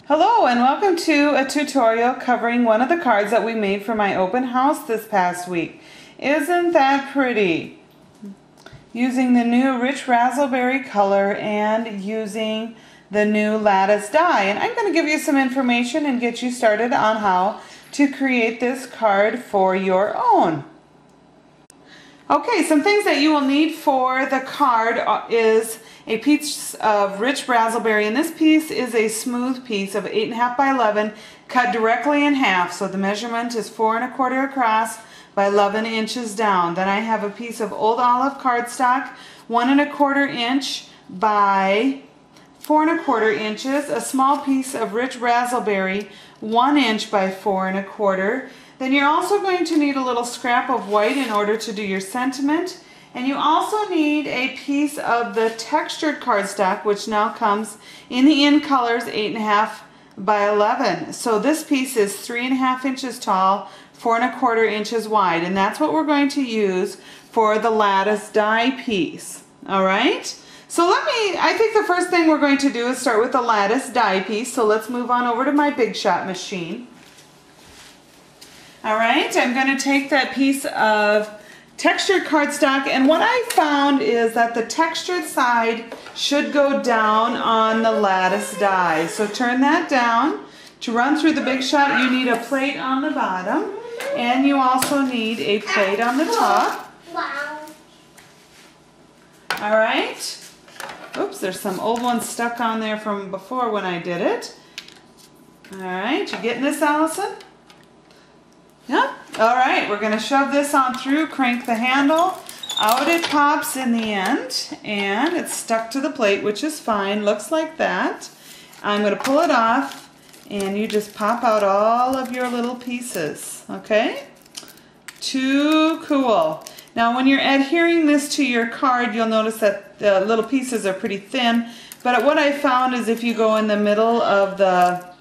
Hello and welcome to a tutorial covering one of the cards that we made for my open house this past week. Isn't that pretty? Using the new rich razzleberry color and using the new lattice die. And I'm going to give you some information and get you started on how to create this card for your own. Okay, some things that you will need for the card is a piece of rich razzleberry, and this piece is a smooth piece of 8.5 by 11 cut directly in half. So the measurement is 4 1/4 across by 11 inches down. Then I have a piece of old olive cardstock, 1 1/4 inch by 4 1/4 inches, a small piece of rich razzleberry, 1 inch by 4 1/4. Then you're also going to need a little scrap of white in order to do your sentiment. And you also need a piece of the textured cardstock, which now comes in the in colors 8.5 by 11. So this piece is 3.5 inches tall, 4 1/4 inches wide, and that's what we're going to use for the lattice die piece. All right? So I think the first thing we're going to do is start with the lattice die piece. So let's move on over to my Big Shot machine. All right, I'm going to take that piece of textured cardstock, and what I found is that the textured side should go down on the lattice die. So turn that down. To run through the Big Shot, you need a plate on the bottom, and you also need a plate on the top. All right. Oops, there's some old ones stuck on there from before when I did it. All right, you getting this, Allison? Yeah. All right, we're going to shove this on through, crank the handle, out it pops in the end, and it's stuck to the plate, which is fine. Looks like that. I'm going to pull it off, and you just pop out all of your little pieces, okay? Too cool. Now, when you're adhering this to your card, you'll notice that the little pieces are pretty thin, but what I found is if you go in the middle of the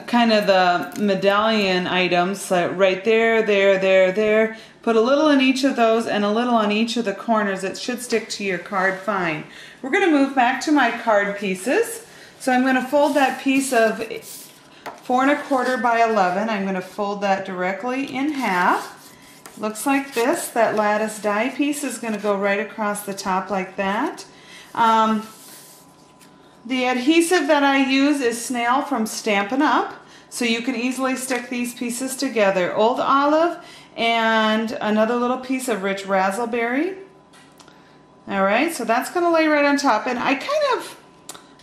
kind of the medallion items, right there, put a little in each of those and a little on each of the corners. It should stick to your card fine. We're going to move back to my card pieces. So I'm going to fold that piece of 4 1/4 by 11. I'm going to fold that directly in half. Looks like this. That lattice die piece is going to go right across the top like that. The adhesive that I use is Snail from Stampin' Up, so you can easily stick these pieces together. Old olive and another little piece of rich razzleberry. All right, so that's going to lay right on top, and I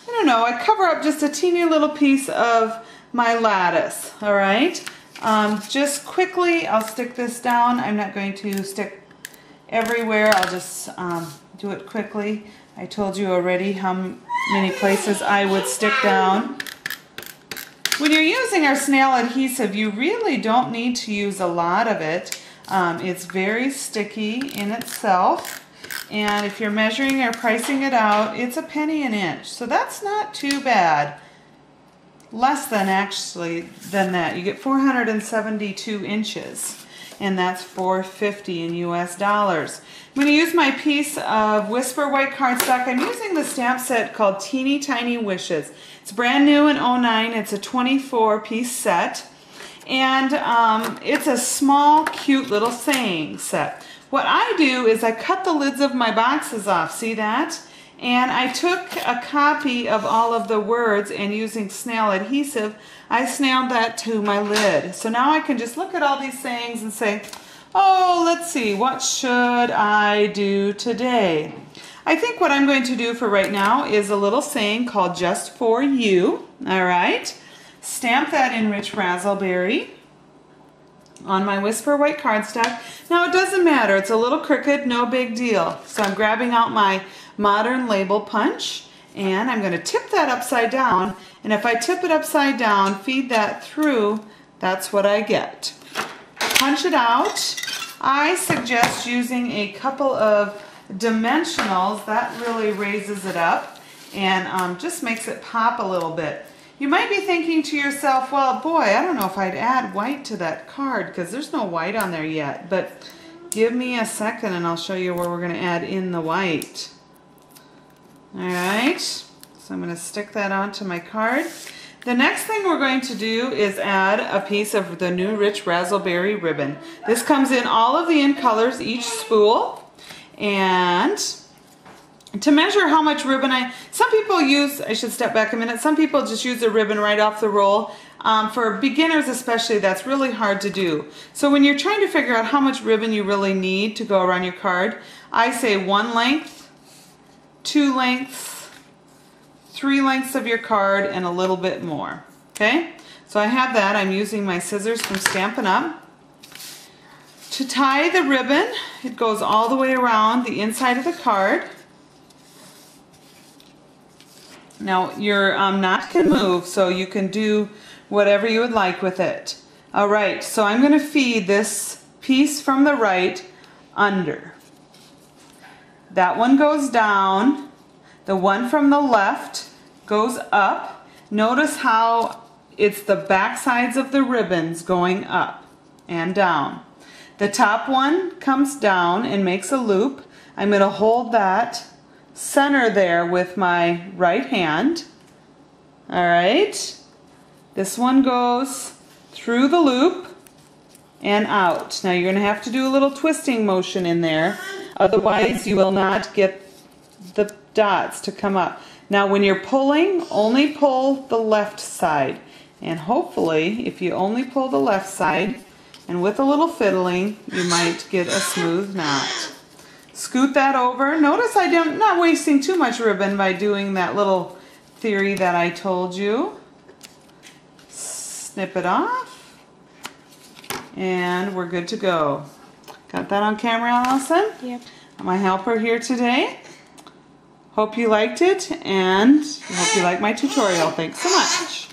don't know, I cover up just a teeny little piece of my lattice. All right, just quickly, I'll stick this down. I'm not going to stick everywhere. I'll just do it quickly. I told you already how many places I would stick down. When you're using our snail adhesive, you really don't need to use a lot of it. It's very sticky in itself, and if you're measuring or pricing it out, it's a penny an inch, so that's not too bad. Less than actually than that. You get 472 inches, and that's $4.50 in US dollars. I'm going to use my piece of Whisper white cardstock. I'm using the stamp set called Teeny Tiny Wishes. It's brand new in 09. It's a 24-piece set, and it's a small, cute little saying set. What I do is I cut the lids of my boxes off. See that? And I took a copy of all of the words, and using snail adhesive, I snailed that to my lid. So now I can just look at all these sayings and say, oh, let's see, what should I do today? I think what I'm going to do for right now is a little saying called Just For You. All right. Stamp that in rich razzleberry on my Whisper white cardstock. Now it doesn't matter. It's a little crooked, no big deal. So I'm grabbing out my modern label punch, and I'm going to tip that upside down. And if I tip it upside down, feed that through, that's what I get. Punch it out. I suggest using a couple of dimensionals. That really raises it up and just makes it pop a little bit. You might be thinking to yourself, well, boy, I don't know if I'd add white to that card because there's no white on there yet, but give me a second and I'll show you where we're going to add in the white. All right, so I'm going to stick that onto my card. The next thing we're going to do is add a piece of the new Rich Razzleberry ribbon. This comes in all of the in colors, each spool. And to measure how much ribbon some people use, I should step back a minute, some people just use the ribbon right off the roll. For beginners especially, that's really hard to do. So when you're trying to figure out how much ribbon you really need to go around your card, I say 1 length, 2 lengths, 3 lengths of your card, and a little bit more. Okay? So I have that. I'm using my scissors from Stampin' Up. To tie the ribbon, it goes all the way around the inside of the card. Now your knot can move, so you can do whatever you would like with it. Alright, so I'm going to feed this piece from the right under. That one goes down. The one from the left goes up. Notice how it's the back sides of the ribbons going up and down. The top one comes down and makes a loop. I'm going to hold that center there with my right hand. Alright. This one goes through the loop and out. Now you're going to have to do a little twisting motion in there. Otherwise you will not get the dots to come up. Now when you're pulling, only pull the left side. And hopefully, if you only pull the left side, and with a little fiddling, you might get a smooth knot. Scoot that over. Notice I'm not wasting too much ribbon by doing that little theory that I told you. Snip it off. And we're good to go. Got that on camera, Allison? Yep. I'm my helper here today. Hope you liked it, and I hope you like my tutorial. Thanks so much.